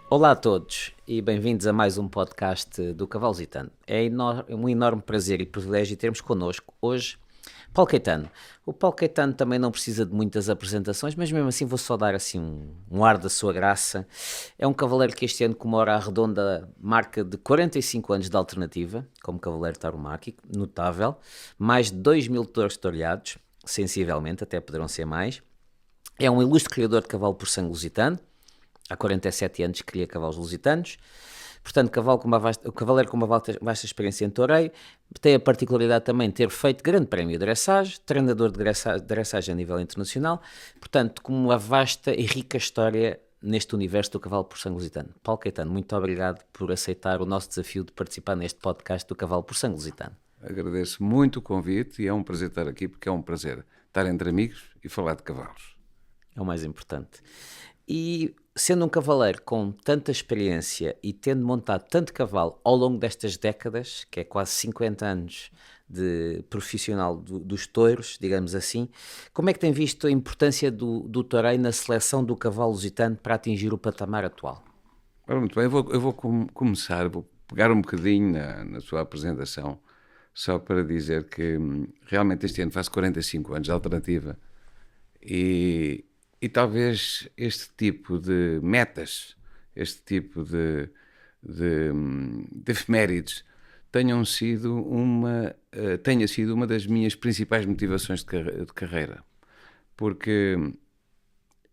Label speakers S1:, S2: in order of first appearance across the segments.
S1: Olá a todos e bem-vindos a mais um podcast do Cavalo Lusitano. Um enorme prazer e privilégio termos connosco hoje Paulo Caetano. O Paulo Caetano também não precisa de muitas apresentações, mas mesmo assim vou só dar assim um ar da sua graça. É um cavaleiro que este ano comemora a redonda marca de 45 anos de alternativa, como cavaleiro tauromáquico, notável. Mais de 2.000 touros toreados, sensivelmente, até poderão ser mais. É um ilustre criador de cavalo por sangue lusitano. Há 47 anos que cria cavalos lusitanos. Portanto, o cavaleiro com uma vasta experiência em toureio, tem a particularidade também de ter feito grande prémio de dressage, treinador de dressage a nível internacional, portanto, com uma vasta e rica história neste universo do cavalo por sangue lusitano. Paulo Caetano, muito obrigado por aceitar o nosso desafio de participar neste podcast do cavalo por sangue lusitano.
S2: Agradeço muito o convite e é um prazer estar aqui, porque é um prazer estar entre amigos e falar de cavalos.
S1: É o mais importante. E sendo um cavaleiro com tanta experiência e tendo montado tanto cavalo ao longo destas décadas, que é quase 50 anos de profissional dos touros, digamos assim, como é que tem visto a importância do toureio na seleção do cavalo lusitano para atingir o patamar atual?
S2: Ora, muito bem, eu vou começar, vou pegar um bocadinho na sua apresentação, só para dizer que realmente este ano faço 45 anos de alternativa e talvez este tipo de metas, este tipo de efemérides tenha sido uma das minhas principais motivações de carreira. Porque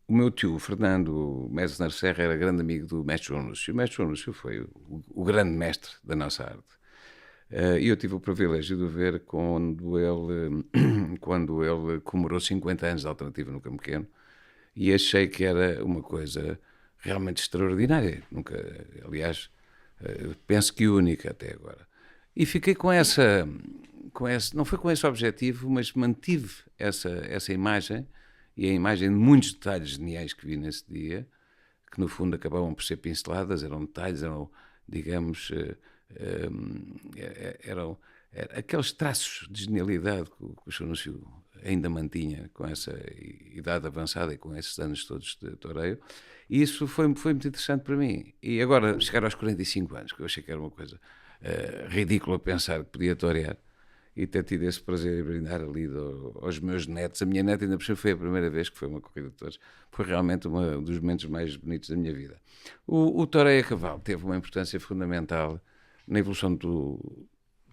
S2: o meu tio, Fernando Messner Serra, era grande amigo do mestre João Lúcio. O mestre João Lúcio foi o grande mestre da nossa arte. E eu tive o privilégio de o ver quando ele comemorou 50 anos de alternativa no Campo Pequeno, e achei que era uma coisa realmente extraordinária. Nunca, aliás, penso que única até agora. E fiquei não foi com esse objetivo, mas mantive essa imagem, e a imagem de muitos detalhes geniais que vi nesse dia, que no fundo acabavam por ser pinceladas, eram detalhes, digamos, eram aqueles traços de genialidade que o Sr. Núcio ainda mantinha com essa idade avançada e com esses anos todos de toureio. E isso foi muito interessante para mim. E agora, chegar aos 45 anos, que eu achei que era uma coisa ridícula pensar que podia torear, e ter tido esse prazer de brindar ali aos meus netos. A minha neta ainda por cima foi a primeira vez que foi uma corrida de touros. Foi realmente um dos momentos mais bonitos da minha vida. O toureio a cavalo teve uma importância fundamental na evolução do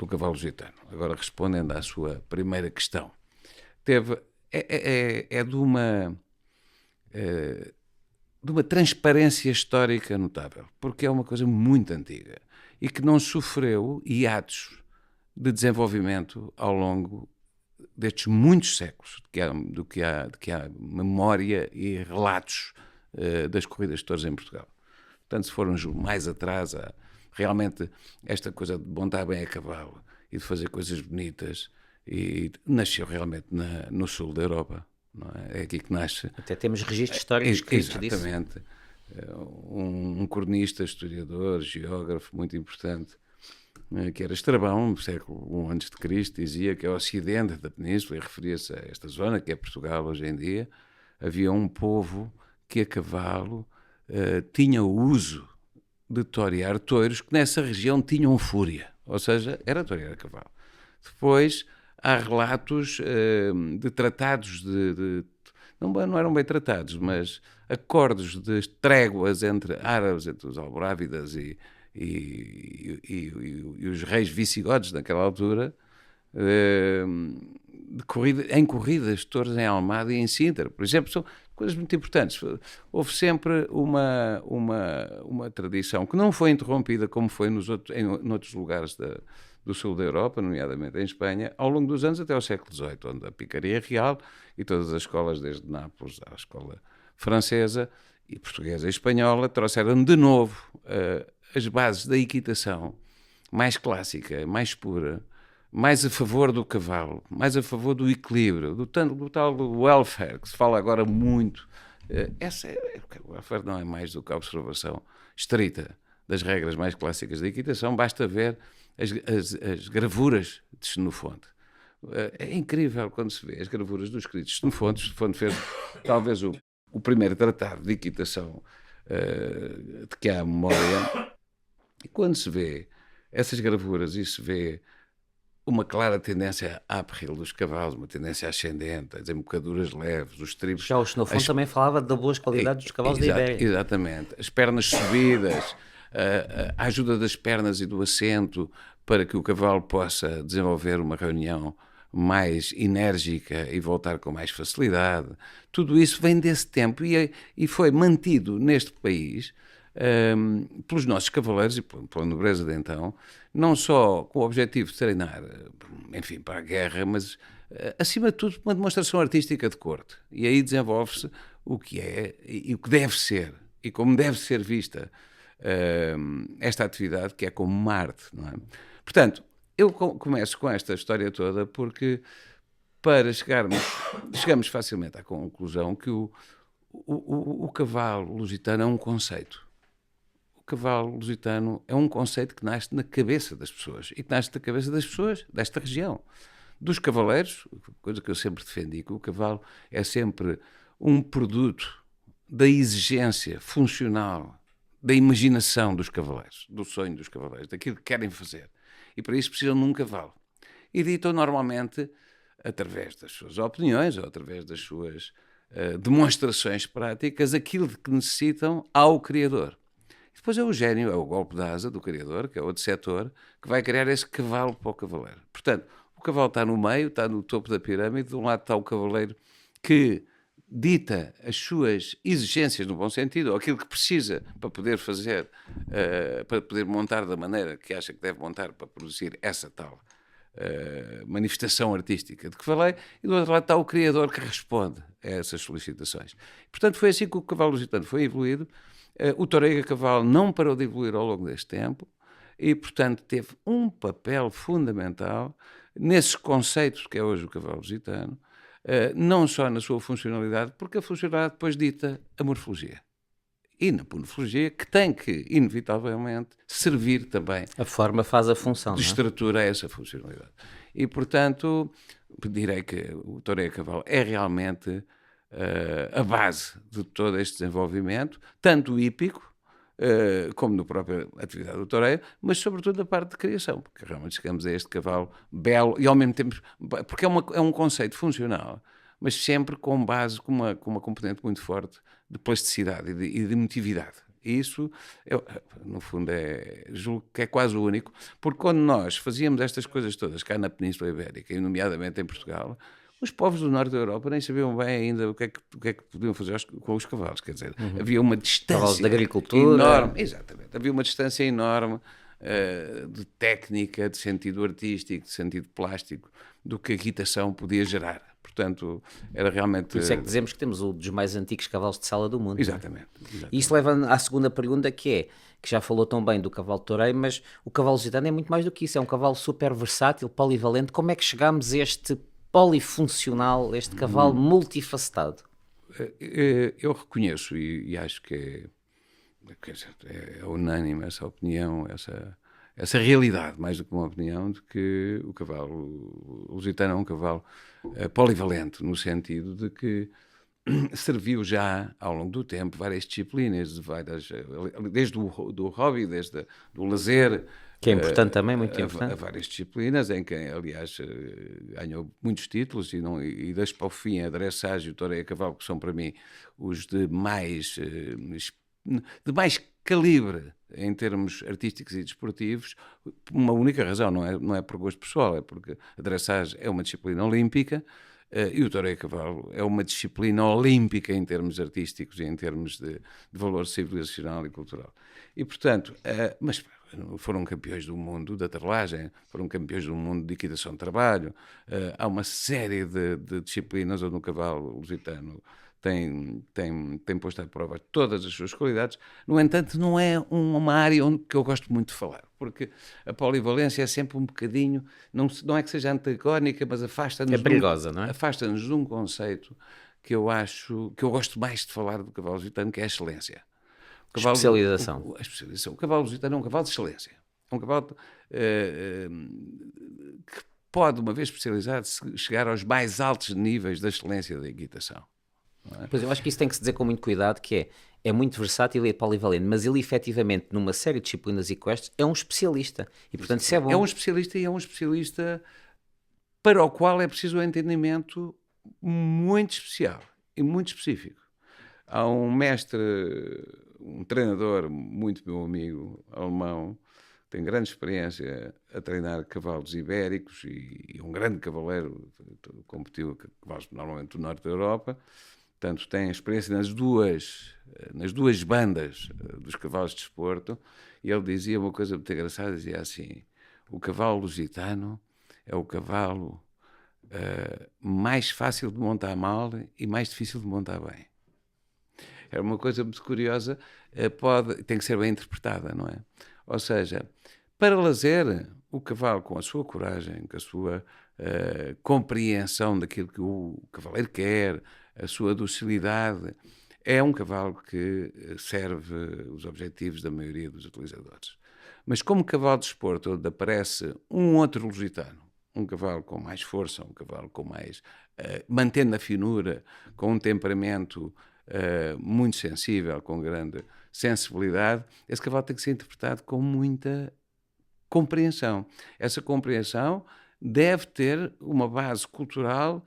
S2: cavalo lusitano. Agora, respondendo à sua primeira questão, é de uma transparência histórica notável, porque é uma coisa muito antiga e que não sofreu hiatos de desenvolvimento ao longo destes muitos séculos de que há memória e relatos das corridas de touros em Portugal. Portanto, se formos mais atrás, realmente esta coisa de montar bem a cavalo e de fazer coisas bonitas, e nasceu realmente no sul da Europa. Não é? É aqui que nasce.
S1: Até temos registros históricos escritos disso.
S2: Exatamente. Um cronista, historiador, geógrafo muito importante, que era Estrabão, no século I a.C., dizia que ao ocidente da península, e referia-se a esta zona, que é Portugal hoje em dia, havia um povo que a cavalo tinha o uso de torear touros que nessa região tinham fúria, ou seja, era torear a cavalo. Depois há relatos de tratados não eram bem tratados, mas acordos de tréguas entre árabes, entre os almorávidas e os reis visigodos naquela altura, em corridas de touros em Almada e em Sintra, por exemplo, são coisas muito importantes. Houve sempre uma tradição que não foi interrompida como foi em outros lugares do sul da Europa, nomeadamente em Espanha, ao longo dos anos até ao século XVIII, onde a picaria real e todas as escolas, desde Nápoles à escola francesa e portuguesa e espanhola, trouxeram de novo as bases da equitação mais clássica, mais pura, mais a favor do cavalo, mais a favor do equilíbrio, do tal welfare, que se fala agora muito. O welfare não é mais do que a observação estrita das regras mais clássicas da equitação, basta ver as gravuras de Xenofonte. É incrível quando se vê as gravuras dos escritos de Xenofonte. Xenofonte fez talvez o primeiro tratado de equitação de que há memória. E quando se vê essas gravuras e se vê uma clara tendência à uphill dos cavalos, uma tendência ascendente, as embocaduras leves, os tribos...
S1: Já o Xenofón também falava da boas qualidades dos cavalos da Ibéria.
S2: Exatamente. As pernas subidas, a ajuda das pernas e do assento para que o cavalo possa desenvolver uma reunião mais enérgica e voltar com mais facilidade. Tudo isso vem desse tempo e foi mantido neste país pelos nossos cavaleiros e pela nobreza de então, não só com o objetivo de treinar, enfim, para a guerra, mas acima de tudo uma demonstração artística de corte. E aí desenvolve-se o que é e o que deve ser e como deve ser vista esta atividade, que é como uma arte, não é? Portanto, eu começo com esta história toda porque para chegamos facilmente à conclusão que o cavalo lusitano é um conceito. O cavalo lusitano é um conceito que nasce na cabeça das pessoas e que nasce na cabeça das pessoas desta região. Dos cavaleiros, coisa que eu sempre defendi, que o cavalo é sempre um produto da exigência funcional, da imaginação dos cavaleiros, do sonho dos cavaleiros, daquilo que querem fazer. E para isso precisam de um cavalo. E ditam normalmente, através das suas opiniões ou através das suas demonstrações práticas, aquilo de que necessitam ao Criador. E depois é o gênio, é o golpe de asa do Criador, que é outro setor, que vai criar esse cavalo para o cavaleiro. Portanto, o cavalo está no meio, está no topo da pirâmide, de um lado está o cavaleiro que dita as suas exigências no bom sentido, ou aquilo que precisa para poder fazer, para poder montar da maneira que acha que deve montar para produzir essa tal manifestação artística de que falei, e do outro lado está o Criador que responde a essas solicitações. Portanto, foi assim que o cavalo lusitano foi evoluído. O toureiro a cavalo não parou de evoluir ao longo deste tempo e, portanto, teve um papel fundamental nesses conceitos que é hoje o cavalo lusitano, não só na sua funcionalidade, porque a funcionalidade depois dita a morfologia. E na morfologia, que tem que, inevitavelmente, servir também...
S1: A forma faz a função,
S2: de estrutura a essa funcionalidade. E, portanto, direi que o toureiro a cavalo é realmente a base de todo este desenvolvimento, tanto hípico, como na própria atividade do toureiro, mas sobretudo da parte de criação, porque realmente chegamos a este cavalo belo e ao mesmo tempo, porque é um conceito funcional, mas sempre com base, com uma componente muito forte de plasticidade e de emotividade. E isso, no fundo, julgo que é quase o único, porque quando nós fazíamos estas coisas todas cá na Península Ibérica, e nomeadamente em Portugal, os povos do norte da Europa nem sabiam bem ainda o que é que podiam fazer com os cavalos. Quer dizer, havia uma distância
S1: cavalos de agricultura
S2: enorme. Exatamente. Havia uma distância enorme de técnica, de sentido artístico, de sentido plástico, do que a equitação podia gerar. Portanto, era realmente...
S1: Por isso é que dizemos que temos um dos mais antigos cavalos de sala do mundo.
S2: Exatamente.
S1: E isso leva à segunda pergunta, que já falou tão bem do cavalo toureiro, mas o cavalo lusitano é muito mais do que isso. É um cavalo super versátil, polivalente. Como é que chegamos a este polifuncional, este cavalo multifacetado?
S2: Eu reconheço e acho que é unânime essa opinião, essa realidade, mais do que uma opinião, de que o cavalo lusitano é um cavalo polivalente, no sentido de que serviu já, ao longo do tempo, várias disciplinas, desde do hobby, desde do lazer,
S1: que é importante também, muito importante.
S2: A várias disciplinas, em que, aliás, ganhou muitos títulos, e deixo para o fim a dressage e o toureiro a cavalo, que são para mim os de mais calibre em termos artísticos e desportivos, uma única razão, não é por gosto pessoal, é porque a dressage é uma disciplina olímpica, e o toureiro a cavalo é uma disciplina olímpica em termos artísticos e em termos de valor civilizacional e cultural. E, portanto, mas foram campeões do mundo da tarlagem, foram campeões do mundo de equitação de trabalho, há uma série de disciplinas onde o cavalo lusitano tem posto à prova todas as suas qualidades. No entanto, não é uma área que eu gosto muito de falar, porque a polivalência é sempre um bocadinho, não é que seja antagónica, mas afasta-nos...
S1: É perigosa, não é?
S2: Afasta-nos de um conceito que eu gosto mais de falar do cavalo lusitano, que é a excelência.
S1: Especialização.
S2: A especialização. O cavalo lusitano é um cavalo de excelência. É um cavalo que pode, uma vez especializado, chegar aos mais altos níveis da excelência da equitação.
S1: Pois eu acho que isso tem que se dizer com muito cuidado, que é muito versátil e é polivalente, mas ele efetivamente, numa série de disciplinas equestres, é um especialista. E portanto isso é bom.
S2: É um especialista e é um especialista para o qual é preciso um entendimento muito especial e muito específico. Há um mestre, um treinador muito meu amigo, alemão, que tem grande experiência a treinar cavalos ibéricos e um grande cavaleiro, competiu cavalos normalmente do norte da Europa, portanto tem experiência nas duas bandas dos cavalos de desporto, e ele dizia uma coisa muito engraçada, dizia assim: o cavalo lusitano é o cavalo mais fácil de montar mal e mais difícil de montar bem. É uma coisa muito curiosa, tem que ser bem interpretada, não é? Ou seja, para lazer, o cavalo, com a sua coragem, com a sua compreensão daquilo que o cavaleiro quer, a sua docilidade, é um cavalo que serve os objetivos da maioria dos utilizadores. Mas como cavalo de desporto, onde aparece um outro lusitano, um cavalo com mais força, um cavalo com mais... mantendo a finura, com um temperamento muito sensível, com grande sensibilidade, esse cavalo tem que ser interpretado com muita compreensão. Essa compreensão deve ter uma base cultural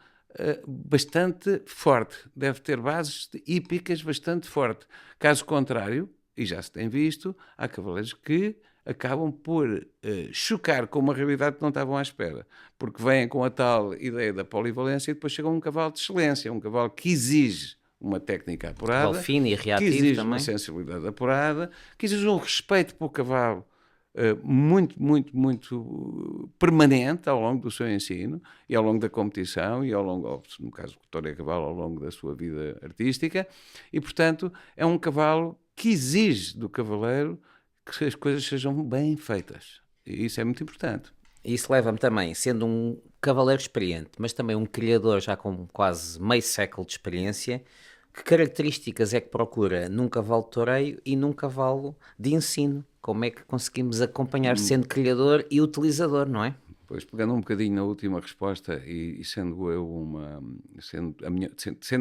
S2: bastante forte, deve ter bases hípicas bastante fortes. Caso contrário, e já se tem visto, há cavaleiros que acabam por chocar com uma realidade que não estavam à espera, porque vêm com a tal ideia da polivalência e depois chegam a um cavalo de excelência, um cavalo que exige uma técnica apurada,
S1: Fino e
S2: que
S1: reativo
S2: exige
S1: também.
S2: uma sensibilidade apurada, que exige um respeito pelo cavalo muito, muito, muito permanente ao longo do seu ensino e ao longo da competição e ao longo, no caso do touro e cavalo, ao longo da sua vida artística, e portanto é um cavalo que exige do cavaleiro que as coisas sejam bem feitas, e isso é muito importante.
S1: Isso leva-me também, sendo um cavaleiro experiente, mas também um criador já com quase meio século de experiência, que características é que procura num cavalo de toureio e num cavalo de ensino? Como é que conseguimos acompanhar sendo criador e utilizador, não é?
S2: Pois, pegando um bocadinho na última resposta e sendo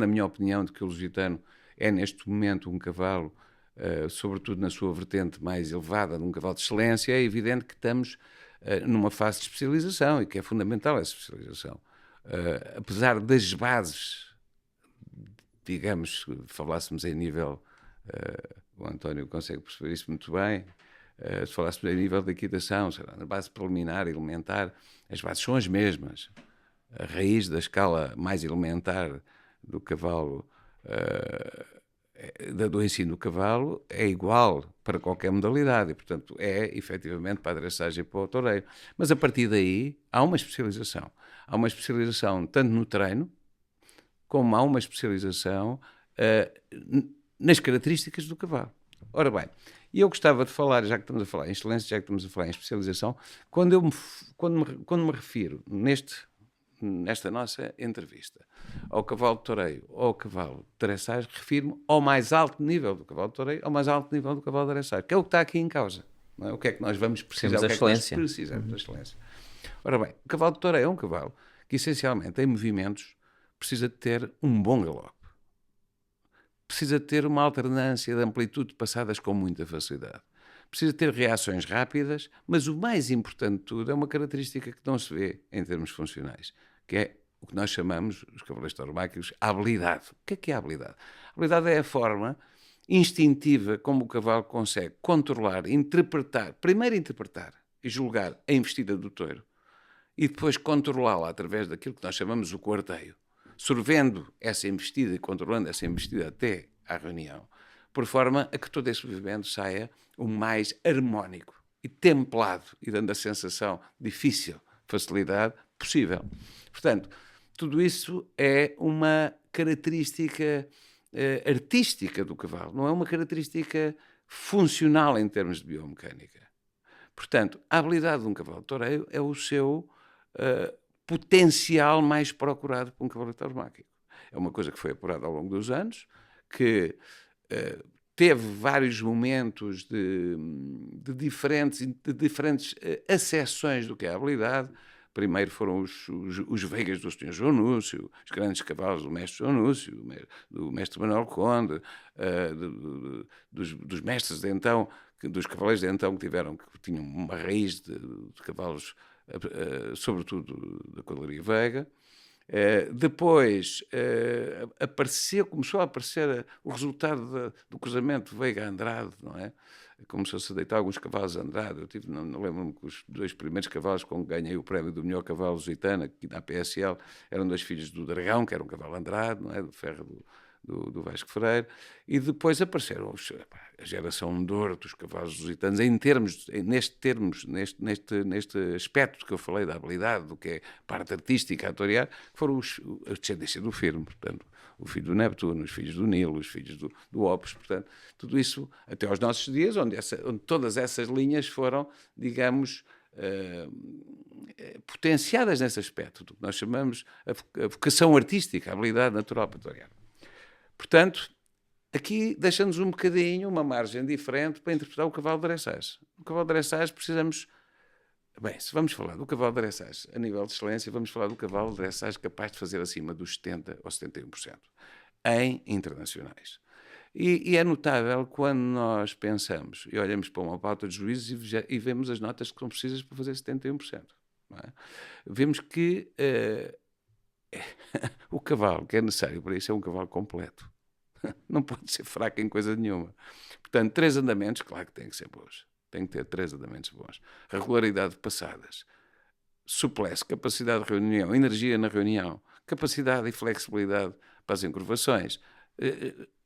S2: a minha opinião de que o lusitano é neste momento um cavalo, sobretudo na sua vertente mais elevada, num cavalo de excelência, é evidente que estamos numa fase de especialização e que é fundamental essa especialização. Apesar das bases, digamos, falássemos em nível, o António consegue perceber isso muito bem, se falássemos em nível de equitação, na base preliminar, elementar, as bases são as mesmas. A raiz da escala mais elementar do cavalo, do ensino do cavalo, é igual para qualquer modalidade e, portanto, é efetivamente para a dressagem e para o toureiro. Mas a partir daí há uma especialização. Há uma especialização tanto no treino, como há uma especialização nas características do cavalo. Ora bem, eu gostava de falar, já que estamos a falar em excelência, já que estamos a falar em especialização, quando me refiro nesta nossa entrevista ao cavalo de toureio ou ao cavalo de dressage, refiro-me ao mais alto nível do cavalo de toureio, ao mais alto nível do cavalo de dressage, que é o que está aqui em causa. Não é? O que é que nós vamos precisar?
S1: Temos a
S2: o que é que nós
S1: excelência.
S2: precisamos da excelência? Ora bem, o cavalo de toureio é um cavalo que, essencialmente, em movimentos, precisa de ter um bom galope. Precisa de ter uma alternância de amplitude passadas com muita facilidade. Precisa ter reações rápidas, mas o mais importante de tudo é uma característica que não se vê em termos funcionais, que é o que nós chamamos, os cavaleiros tauromáquicos, a habilidade. O que é a habilidade? A habilidade é a forma instintiva como o cavalo consegue controlar, primeiro interpretar e julgar a investida do touro, e depois controlá-la através daquilo que nós chamamos o quarteio, sorvendo essa investida e controlando essa investida até à reunião, por forma a que todo esse movimento saia o mais harmónico e templado e dando a sensação de difícil facilidade possível. Portanto, tudo isso é uma característica artística do cavalo, não é uma característica funcional em termos de biomecânica. Portanto, a habilidade de um cavalo de toureiro é o seu potencial mais procurado por um cavaleiro tauromáquico. É uma coisa que foi apurada ao longo dos anos, que teve vários momentos de diferentes acessões do que é a habilidade, primeiro foram os Veigas do Sr. João Núcio, os grandes cavalos do mestre João Núcio, do mestre Manuel Conde, dos mestres de então, dos cavaleiros de então que tinham uma raiz de cavalos, sobretudo da cavalaria Veiga. Depois começou a aparecer o resultado do cruzamento Veiga-Andrade, não é? Começou-se a deitar alguns cavalos de Andrade. Não lembro-me que os 2 primeiros cavalos com que ganhei o prémio do melhor cavalo lusitano aqui na PSL eram 2 filhos do Dragão, que era um cavalo Andrade, não é? Do ferro do Vasco Freire, e depois apareceram a geração de ouro dos cavalos lusitanos neste aspecto que eu falei da habilidade, do que é parte artística a torear, foram a descendência do Firmo, portanto, o filho do Neptuno, os filhos do Nilo, os filhos do Opus, portanto, tudo isso até aos nossos dias, onde todas essas linhas foram, digamos, potenciadas nesse aspecto, do que nós chamamos a vocação artística, a habilidade natural para torear. Portanto, aqui deixa-nos um bocadinho, uma margem diferente para interpretar o cavalo de dressage. O cavalo de dressage precisamos... Bem, se vamos falar do cavalo de dressage a nível de excelência, vamos falar do cavalo de dressage capaz de fazer acima dos 70% ou 71% em internacionais. E é notável quando nós pensamos e olhamos para uma pauta de juízes e vemos as notas que são precisas para fazer 71%. Não é? Vemos que o cavalo que é necessário para isso é um cavalo completo. Não pode ser fraco em coisa nenhuma. Portanto, 3 andamentos, claro que têm que ser bons. Tem que ter 3 andamentos bons. Regularidade de passadas, suplesse, capacidade de reunião, energia na reunião, capacidade e flexibilidade para as encurvações,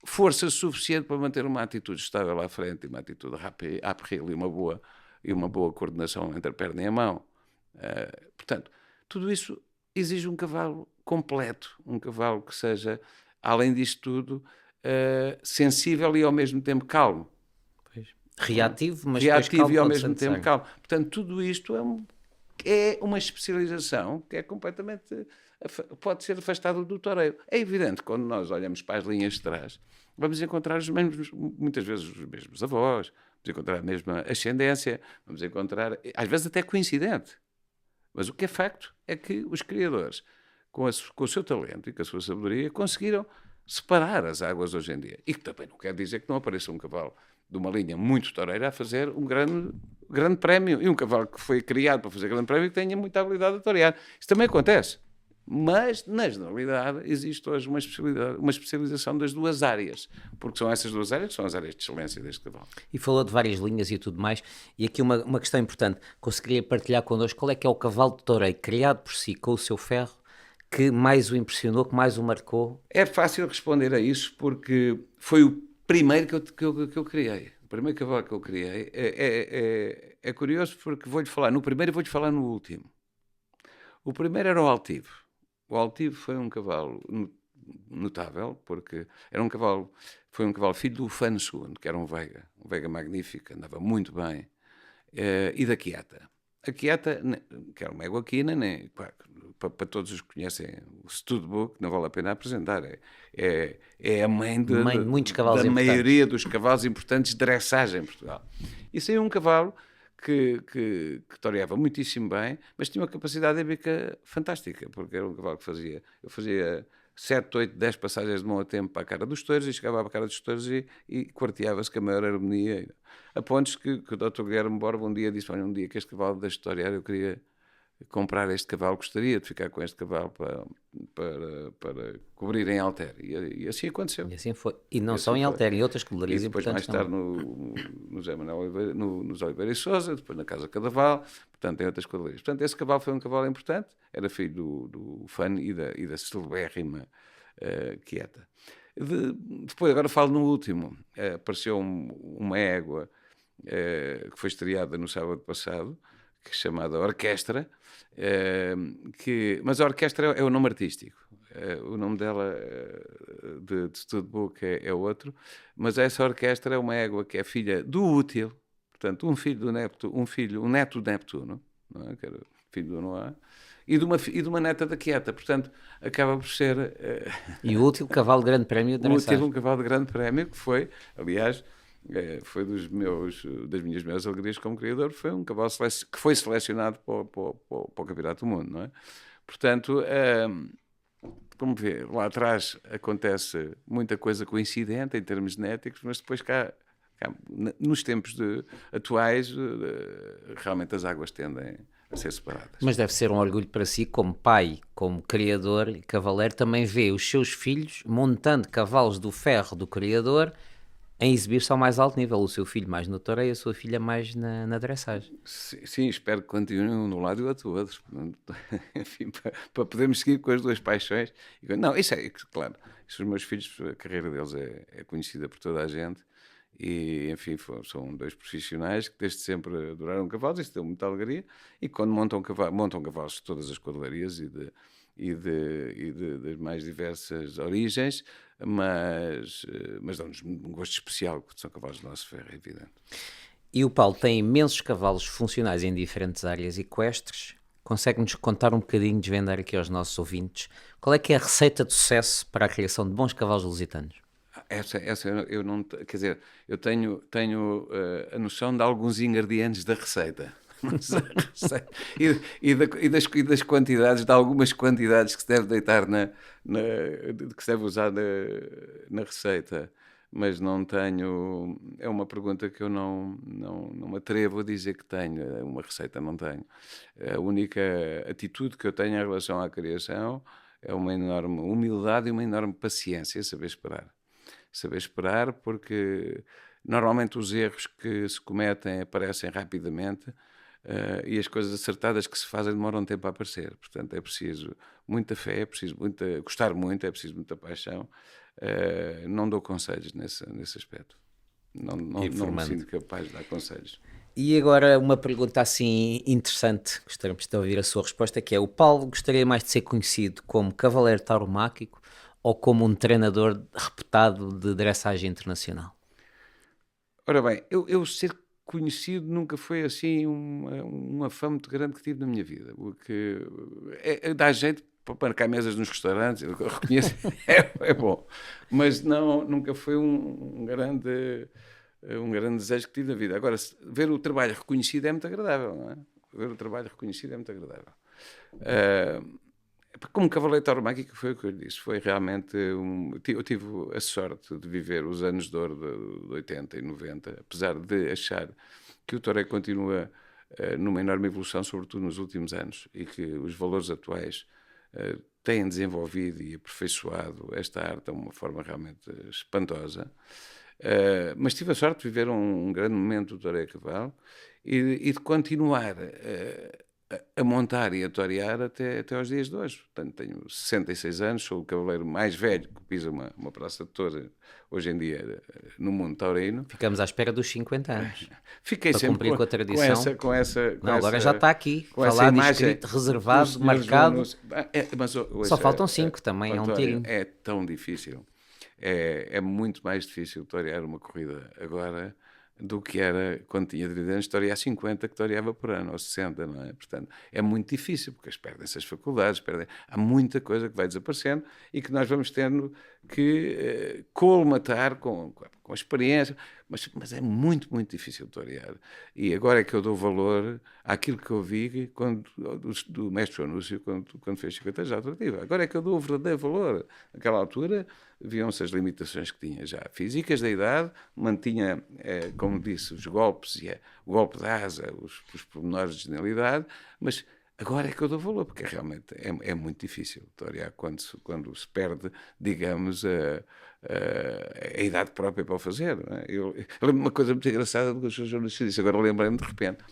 S2: força suficiente para manter uma atitude estável à frente e uma atitude à-perril e uma boa coordenação entre a perna e a mão. Portanto, tudo isso exige um cavalo completo, um cavalo que seja, além disto tudo, sensível e ao mesmo tempo calmo.
S1: Reativo, mas
S2: reativo e ao
S1: calmo
S2: mesmo tempo calmo. Portanto, tudo isto é uma especialização que é completamente... pode ser afastado do toureiro. É evidente, quando nós olhamos para as linhas de trás, vamos encontrar muitas vezes os mesmos avós, vamos encontrar a mesma ascendência, vamos encontrar, às vezes até coincidente. Mas o que é facto é que os criadores, com o seu talento e com a sua sabedoria, conseguiram separar as águas hoje em dia. E que também não quer dizer que não apareça um cavalo de uma linha muito toureira a fazer um grande prémio. E um cavalo que foi criado para fazer grande prémio que tenha muita habilidade a torear. Isso também acontece. Mas, na generalidade, existe hoje uma especialização das 2 áreas. Porque são essas 2 áreas que são as áreas de excelência deste cavalo.
S1: E falou de várias linhas e tudo mais. E aqui uma questão importante. Conseguiria partilhar connosco qual é que é o cavalo de toureiro criado por si com o seu ferro que mais o impressionou, que mais o marcou?
S2: É fácil responder a isso porque foi o primeiro que eu criei. O primeiro cavalo que eu criei é curioso porque vou-lhe falar no primeiro e vou-lhe falar no último. O primeiro era o Altivo. O Altivo foi um cavalo notável porque foi um cavalo filho do Fano II, que era um Veiga magnífico, andava muito bem, e da Quieta. A Quieta, que era uma égua-quina, para todos os que conhecem o Studbook, não vale a pena apresentar. É a mãe de
S1: muitos cavalos
S2: da
S1: importantes.
S2: maioria dos cavalos importantes de dressagem em Portugal. E saiu um cavalo que toreava muitíssimo bem, mas tinha uma capacidade épica fantástica, porque era um cavalo que eu fazia 7, 8, 10 passagens de mão a tempo para a cara dos touros e chegava à cara dos touros e quarteava-se com a maior harmonia. A pontos que o Dr. Guilherme Borba um dia disse: olha, um dia que este cavalo deixe de torear, eu queria comprar este cavalo, gostaria de ficar com este cavalo para cobrir em Alter. E assim aconteceu.
S1: E assim foi. E não só em Alter, em outras cavalarias importantes.
S2: E depois mais tarde no José Manuel Oliveira, nos Oliveira e Sousa, depois na Casa Cadaval, portanto em outras cavalarias. Portanto, esse cavalo foi um cavalo importante, era filho do Fano e da celebérrima Quieta. Depois, agora falo no último, apareceu uma égua que foi estreada no sábado passado, que é chamada Orquestra, mas a Orquestra é o nome artístico. O nome dela de Studbook é outro, mas essa Orquestra é uma égua que é filha do Útil, portanto um neto de Neptuno, não é? Que era filho do Noá, e de uma neta da Quieta, portanto acaba por ser...
S1: E o Útil, cavalo de grande prémio de
S2: dressage. O Útil, um cavalo de grande prémio, que foi, aliás, Foi das minhas maiores alegrias como criador, foi um cavalo que foi selecionado para o Campeonato do Mundo, não é? Portanto, como vê, lá atrás acontece muita coisa coincidente em termos genéticos, mas depois nos tempos atuais, realmente as águas tendem a ser separadas.
S1: Mas deve ser um orgulho para si, como pai, como criador e cavaleiro, também ver os seus filhos montando cavalos do ferro do criador em exibir-se ao mais alto nível. O seu filho mais no toureio, a sua filha mais na dressagem.
S2: Sim, espero que continuem um de um lado e o outro do outro. Enfim, para podermos seguir com as duas paixões. Não, isso é claro. Os meus filhos, a carreira deles é conhecida por toda a gente. E, enfim, são dois profissionais que desde sempre adoraram cavalos. Isso deu muita alegria. E quando montam cavalos de todas as quadrilharias e das mais diversas origens, mas dão-nos um gosto especial, porque são cavalos de nosso ferro, é evidente.
S1: E o Paulo tem imensos cavalos funcionais em diferentes áreas equestres. Consegue-nos contar um bocadinho, desvendar aqui aos nossos ouvintes, qual é que é a receita de sucesso para a criação de bons cavalos lusitanos?
S2: Essa eu não... Quer dizer, eu tenho a noção de alguns ingredientes da receita. E das quantidades, de algumas quantidades que se deve deitar que se deve usar na receita, mas não tenho. É uma pergunta que eu não me atrevo a dizer que tenho. Uma receita não tenho. A única atitude que eu tenho em relação à criação é uma enorme humildade e uma enorme paciência, saber esperar, porque normalmente os erros que se cometem aparecem rapidamente. E as coisas acertadas que se fazem demoram um tempo a aparecer. Portanto, é preciso muita fé, é preciso gostar muito, é preciso muita paixão. Não dou conselhos nesse aspecto. Não me sinto capaz de dar conselhos.
S1: E agora uma pergunta assim interessante, gostaríamos de ouvir a sua resposta, que é: o Paulo gostaria mais de ser conhecido como cavaleiro tauromáquico ou como um treinador reputado de dressagem internacional?
S2: Ora bem, eu ser conhecido nunca foi assim uma fama muito grande que tive na minha vida, porque dá jeito para marcar mesas nos restaurantes, eu reconheço, é bom, mas nunca foi um grande desejo que tive na vida. Agora, ver o trabalho reconhecido é muito agradável, não é? Ver o trabalho reconhecido é muito agradável. Como cavaleiro tauromáquico, foi o que eu disse, foi realmente eu tive a sorte de viver os anos de ouro de 80 e 90, apesar de achar que o toureiro continua numa enorme evolução, sobretudo nos últimos anos, e que os valores atuais têm desenvolvido e aperfeiçoado esta arte de uma forma realmente espantosa. Mas tive a sorte de viver um grande momento do toureiro a cavalo e de continuar a montar e a torear até aos dias de hoje. Portanto, tenho 66 anos, sou o cavaleiro mais velho que pisa uma praça de touro hoje em dia no mundo taurino.
S1: Ficamos à espera dos 50 anos.
S2: Fiquei
S1: para
S2: sempre
S1: cumprir com a tradição.
S2: Agora
S1: já está aqui, falado, escrito, reservado, marcado. Só faltam 5 também,
S2: António,
S1: é um tirinho.
S2: É tão difícil. É muito mais difícil torear uma corrida agora do que era quando tinha 30 anos, torear 50 que toreava por ano, ou 60, não é? Portanto, é muito difícil, porque perdem-se as faculdades, há muita coisa que vai desaparecendo e que nós vamos tendo que colmatar com a experiência, mas é muito, muito difícil torear. E agora é que eu dou valor àquilo que eu vi do mestre Anúncio quando fez 50 anos de alternativa. Agora é que eu dou o verdadeiro valor. Naquela altura, viam-se as limitações que tinha já físicas da idade, mantinha, como disse, os golpes, o golpe da asa, os pormenores de genialidade, mas agora é que eu dou valor, porque realmente é muito difícil torear quando se perde, digamos, a idade própria para o fazer. Não é? Eu lembro uma coisa muito engraçada do que o Sr. jornalista disse, agora lembrei-me de repente.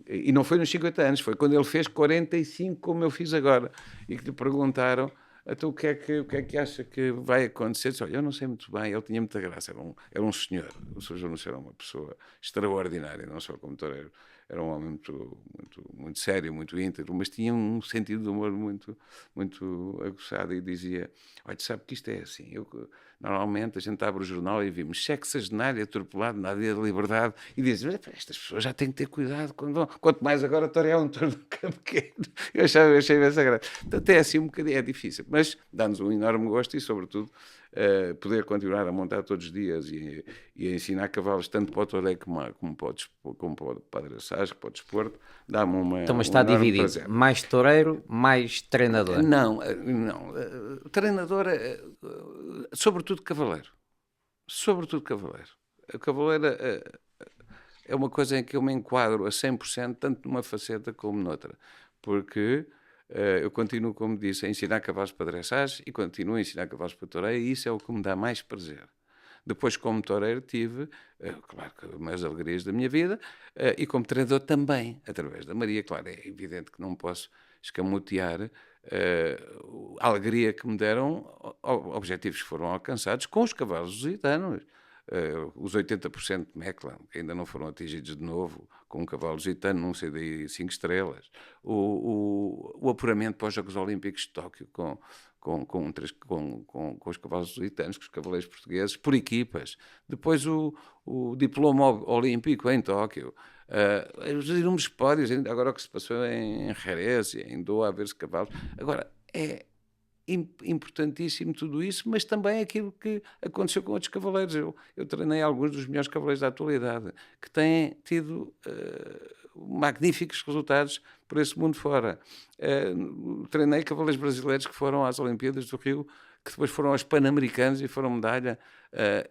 S2: E não foi nos 50 anos, foi quando ele fez 45, como eu fiz agora, e que lhe perguntaram: então o que é que acha que vai acontecer? Disse, olha, eu não sei muito bem, ele tinha muita graça, era um senhor, o Sr. João era uma pessoa extraordinária, não só como toureiro, era um homem muito, muito, muito sério, muito íntegro, mas tinha um sentido de humor muito, muito aguçado e dizia: olha, sabe que isto é assim, normalmente a gente abre o jornal e vimos sexagenário atropelado na Dia da Liberdade e dizem: mas estas pessoas já têm que ter cuidado quando vão, quanto mais agora torear um touro do campo pequeno. Eu achei essa graça. Portanto, é assim um bocadinho, é difícil. mas dá-nos um enorme gosto e, sobretudo, poder continuar a montar todos os dias e a ensinar cavalos tanto para o toureio como para a dressagem, para o desporto, dá-me
S1: Então, mas
S2: um
S1: está
S2: enorme
S1: dividido.
S2: prazer.
S1: Mais toureiro, mais treinador.
S2: Não. Treinador, sobretudo cavaleiro. Sobretudo cavaleiro. O cavaleiro é uma coisa em que eu me enquadro a 100%, tanto numa faceta como noutra. Porque eu continuo, como disse, a ensinar cavalos para dressagem e continuo a ensinar cavalos para toureiro, e isso é o que me dá mais prazer. Depois, como toureiro, tive, claro, mais alegrias da minha vida, e como treinador também, através da Maria. Claro, é evidente que não posso escamotear a alegria que me deram objetivos que foram alcançados com os cavalos lusitanos. Os 80% de Meclan, que ainda não foram atingidos de novo, com um cavalo lusitano num CDI 5 estrelas. O apuramento para os Jogos Olímpicos de Tóquio com os cavalos lusitanos, com os cavaleiros portugueses, por equipas. Depois o diploma olímpico em Tóquio. Os inúmeros pódios, agora o que se passou em Jerez, em Doha, a ver-se cavalos. Agora, é importantíssimo tudo isso, mas também aquilo que aconteceu com outros cavaleiros. Eu treinei alguns dos melhores cavaleiros da atualidade, que têm tido magníficos resultados por esse mundo fora. Treinei cavaleiros brasileiros que foram às Olimpíadas do Rio, que depois foram aos Pan-Americanos e foram medalha.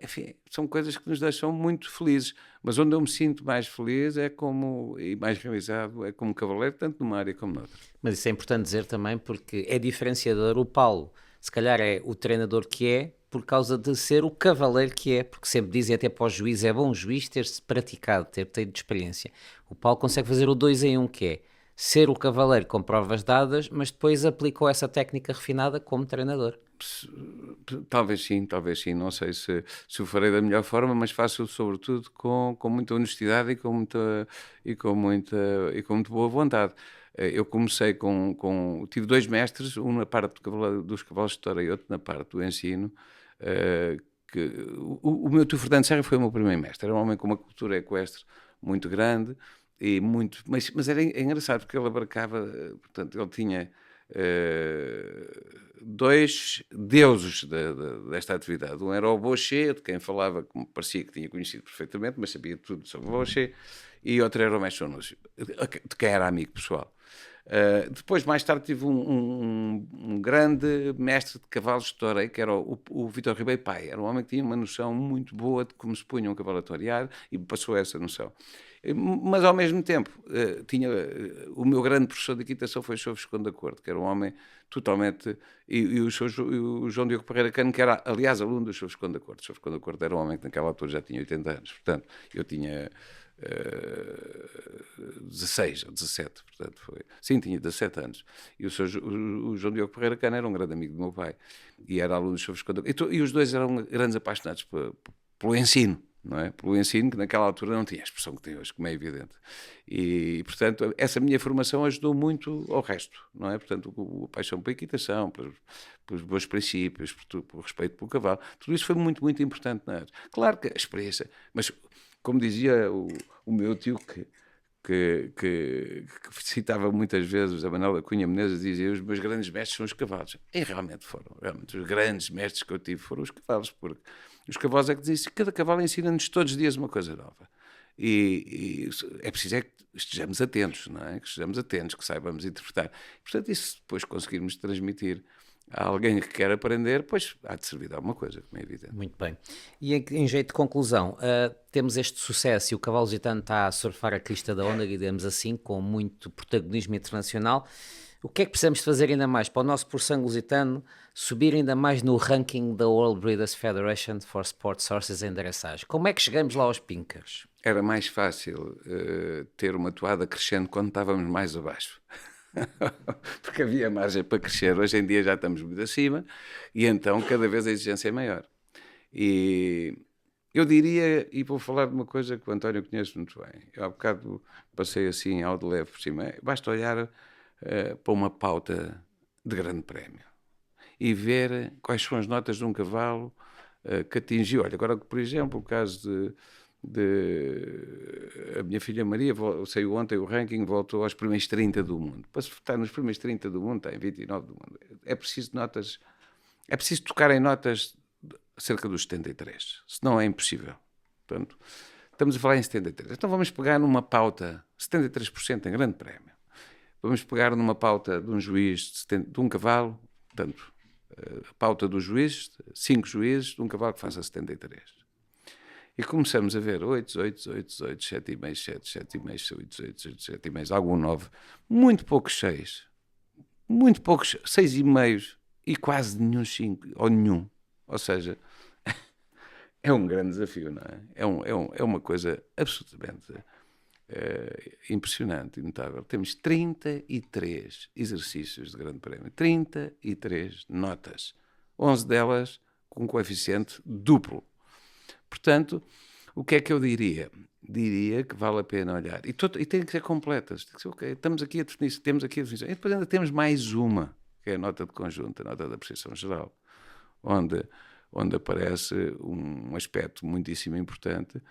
S2: Enfim, são coisas que nos deixam muito felizes, mas onde eu me sinto mais feliz e mais realizado é como cavaleiro, tanto numa área como noutra.
S1: Mas isso é importante dizer também porque é diferenciador. O Paulo, se calhar é o treinador que é por causa de ser o cavaleiro que é, porque sempre dizem até para o juiz, é bom o juiz ter-se praticado, ter tido experiência. O Paulo consegue fazer o 2 em 1, que é ser o cavaleiro com provas dadas, mas depois aplicou essa técnica refinada como treinador.
S2: Talvez sim, não sei se o farei da melhor forma, mas faço sobretudo com muita honestidade e com muita boa vontade. Eu comecei tive dois mestres, um na parte dos cavalos de toura e outro na parte do ensino. O meu tio Fernando Serra foi o meu primeiro mestre. Era um homem com uma cultura equestre muito grande e mas era engraçado porque ele abarcava, portanto, ele tinha dois deuses desta atividade. Um era o Boucher, de quem falava, como parecia que tinha conhecido perfeitamente, mas sabia tudo sobre o Boucher, e outro era o Mestre Onúcio, de quem era amigo pessoal. Depois, mais tarde, tive um grande mestre de cavalos de toureio, que era o Vítor Ribeiro Pai. Era um homem que tinha uma noção muito boa de como se punha um cavalo a torear e me passou essa noção. Mas, ao mesmo tempo, o meu grande professor de equitação foi o Sr. Visconde da Corte, que era um homem totalmente... E o João Diogo Pereira Cano, que era, aliás, aluno do Sr. Visconde da Corte. O Sr. Visconde da Corte era um homem que naquela altura já tinha 80 anos. Portanto, eu tinha... 16 ou 17, portanto foi. Sim, tinha 17 anos. E o João Diogo Pereira Cano era um grande amigo do meu pai e era aluno de Chaves Conta. E os dois eram grandes apaixonados pelo ensino, não é? Pelo ensino, que naquela altura não tinha a expressão que tem hoje, como é evidente. E, portanto, essa minha formação ajudou muito ao resto, não é? Portanto, a paixão pela equitação, pelos bons princípios, pelo respeito pelo cavalo, tudo isso foi muito, muito importante na área. Claro que a experiência, mas como dizia o meu tio, que citava muitas vezes a Manuel da Cunha Menezes, dizia: os meus grandes mestres são os cavalos. E realmente foram. Realmente, os grandes mestres que eu tive foram os cavalos, porque os cavalos é que dizem: cada cavalo ensina-nos todos os dias uma coisa nova. E é preciso que estejamos atentos, não é? Que estejamos atentos, que saibamos interpretar. Portanto, isso depois conseguirmos transmitir a alguém que quer aprender, pois há de servir de alguma coisa, como é evidente.
S1: Muito bem. E em jeito de conclusão, temos este sucesso e o cavalo lusitano está a surfar a crista da onda, digamos assim, com muito protagonismo internacional. O que é que precisamos de fazer ainda mais para o nosso puro sangue lusitano subir ainda mais no ranking da World Breeders Federation for Sport Sources em dressage? Como é que chegamos lá aos pinkers?
S2: Era mais fácil ter uma toada crescendo quando estávamos mais abaixo. Porque havia margem para crescer. Hoje em dia já estamos muito acima e então cada vez a exigência é maior. E eu diria, e vou falar de uma coisa que o António conhece muito bem. Eu há bocado passei assim ao de leve por cima. Basta olhar para uma pauta de grande prémio e ver quais são as notas de um cavalo que atingiu. Olha, agora, por exemplo, o caso a minha filha Maria, saiu ontem o ranking, voltou aos primeiros 30 do mundo. Para estar nos primeiros 30 do mundo, está em 29 do mundo. é preciso notas, é preciso tocar em notas cerca dos 73, senão é impossível. Portanto, estamos a falar em 73. Então vamos pegar numa pauta, 73% em grande prémio. Vamos pegar numa pauta de um juiz, de um cavalo, portanto, a pauta do juiz, 5 juízes, de um cavalo que faça 73. E começamos a ver 8, 8, 8, 8, 7,5, 7, 7,5, 8, 8, 8, 7,5, algum 9, muito poucos 6, muito poucos 6,5 e quase nenhum 5, ou nenhum. Ou seja, é um grande desafio, não é? É uma coisa absolutamente impressionante e notável. Temos 33 exercícios de grande prémio, 33 notas, 11 delas com coeficiente duplo. Portanto, o que é que eu diria? Diria que vale a pena olhar. E tem que ser completas. Tem que ser, okay, estamos aqui a definir, temos aqui a definição. E depois ainda temos mais uma, que é a nota de conjunto, a nota da apreciação geral, onde aparece um aspecto muitíssimo importante,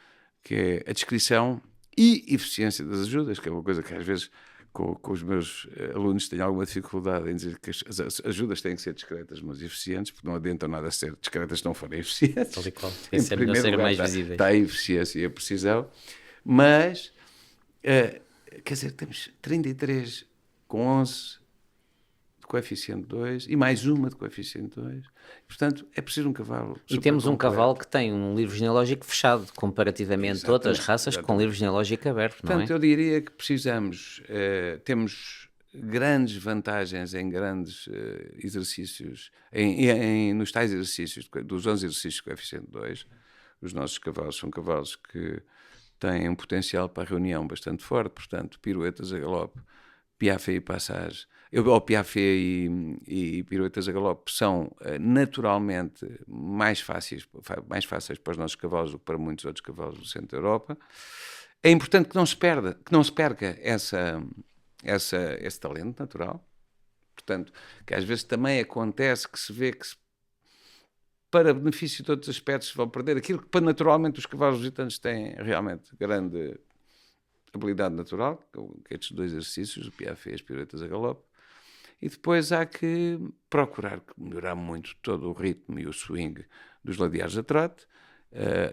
S2: que é a descrição e eficiência das ajudas, que é uma coisa que às vezes com os meus alunos tenho alguma dificuldade em dizer que as ajudas têm que ser discretas, mas eficientes, porque não adianta nada ser discretas se não forem eficientes.
S1: Tal e qual. Isso é melhor ser mais visíveis.
S2: Está a eficiência e a precisão, mas, quer dizer, temos 33 com 11 de coeficiente 2 e mais uma de coeficiente 2. Portanto, é preciso um cavalo.
S1: E temos um cavalo que tem um livro genealógico fechado, comparativamente a outras raças com livro genealógico aberto, não é?
S2: Portanto, eu diria que precisamos, temos grandes vantagens em grandes exercícios, nos tais exercícios, dos 11 exercícios de coeficiente 2. Os nossos cavalos são cavalos que têm um potencial para a reunião bastante forte, portanto, piruetas a galope, piafé e passage, ou piafé e piruetas a galope são naturalmente mais fáceis para os nossos cavalos do que para muitos outros cavalos do centro da Europa. É importante que não se perca esse talento natural. Portanto, que às vezes também acontece que se vê que para benefício de outros aspectos vão perder aquilo que naturalmente os cavalos lusitanos têm realmente grande habilidade natural, que estes 2 exercícios, o piafé e as piruetas a galope. E depois há que procurar melhorar muito todo o ritmo e o swing dos ladeares a trote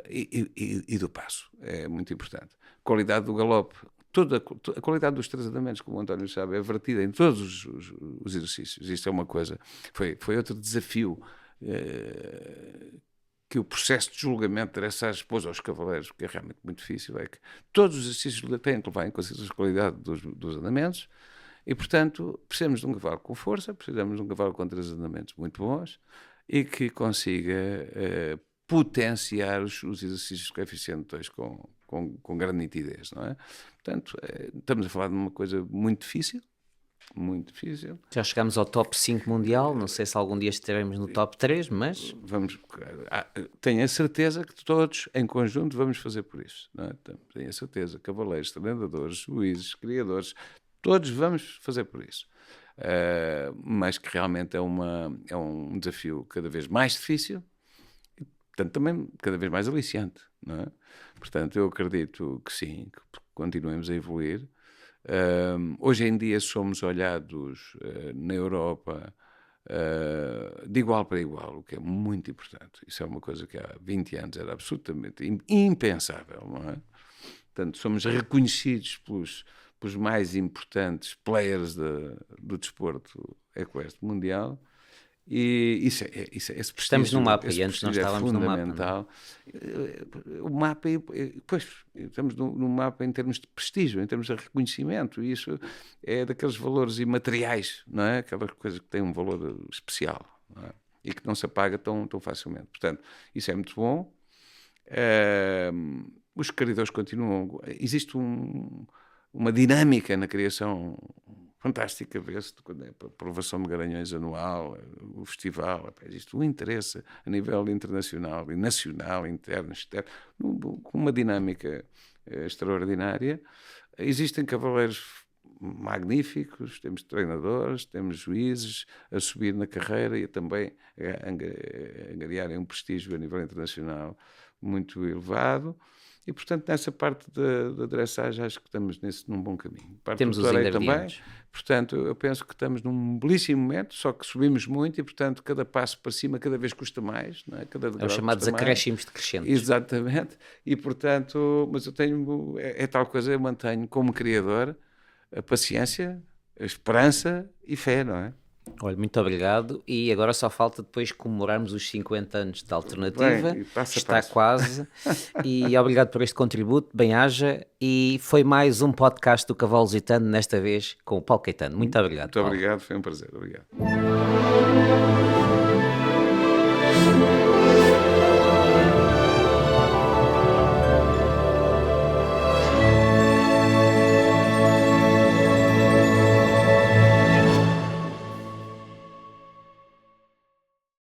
S2: e do passo. É muito importante. A qualidade do galope, a qualidade dos 3 andamentos, como o António sabe, é vertida em todos os exercícios. Isto é uma coisa, foi outro desafio que o processo de julgamento de dressage pôs aos cavaleiros, que é realmente muito difícil, é que todos os exercícios têm que levar em consideração a qualidade dos andamentos. E, portanto, precisamos de um cavalo com força, precisamos de um cavalo com 3 andamentos muito bons e que consiga potenciar os exercícios de coeficiente 2 com grande nitidez, não é? Portanto, estamos a falar de uma coisa muito difícil. Muito difícil.
S1: Já chegámos ao top 5 mundial, não sei se algum dia estaremos no top 3, mas...
S2: Tenho a certeza que todos, em conjunto, vamos fazer por isso. Não é? Tenho a certeza, cavaleiros, treinadores, juízes, criadores, todos vamos fazer por isso. Mas que realmente é um desafio cada vez mais difícil e, portanto, também cada vez mais aliciante, não é? Portanto, eu acredito que sim, que continuemos a evoluir. Hoje em dia somos olhados na Europa de igual para igual, o que é muito importante. Isso é uma coisa que há 20 anos era absolutamente impensável, não é? Portanto, somos reconhecidos pelos mais importantes players do desporto equestre mundial. E isso
S1: estamos no mapa e antes não estávamos no mapa.
S2: O mapa, pois, estamos no mapa em termos de prestígio, em termos de reconhecimento, e isso é daqueles valores imateriais, não é? Aquelas coisas que têm um valor especial, não é? E que não se apaga tão facilmente. Portanto, isso é muito bom. Os criadores continuam. Existe uma dinâmica na criação fantástica, vê-se quando é a aprovação de Garanhões anual, o festival, existe um interesse a nível internacional e nacional, interno, externo, com uma dinâmica extraordinária. Existem cavaleiros magníficos, temos treinadores, temos juízes a subir na carreira e também a angariarem um prestígio a nível internacional muito elevado. E, portanto, nessa parte da dressagem, acho que estamos num bom caminho. Parte
S1: Temos
S2: do
S1: os
S2: toreio também.
S1: ingredientes.
S2: Portanto, eu penso que estamos num belíssimo momento, só que subimos muito e, portanto, cada passo para cima cada vez custa mais. Não é? Cada
S1: É
S2: degrau
S1: os chamados
S2: custa mais.
S1: acréscimos decrescentes.
S2: Exatamente. E, portanto, mas eu tenho, é tal coisa, eu mantenho como criador a paciência, a esperança e fé, não é?
S1: Olha, muito obrigado. E agora só falta depois comemorarmos os 50 anos da alternativa.
S2: Bem, passo a
S1: Está
S2: passo.
S1: quase. E obrigado por este contributo. Bem-aja. E foi mais um podcast do Cavalo Lusitano, nesta vez com o Paulo Caetano. Muito obrigado,
S2: Muito
S1: Paulo.
S2: obrigado, foi um prazer. Obrigado.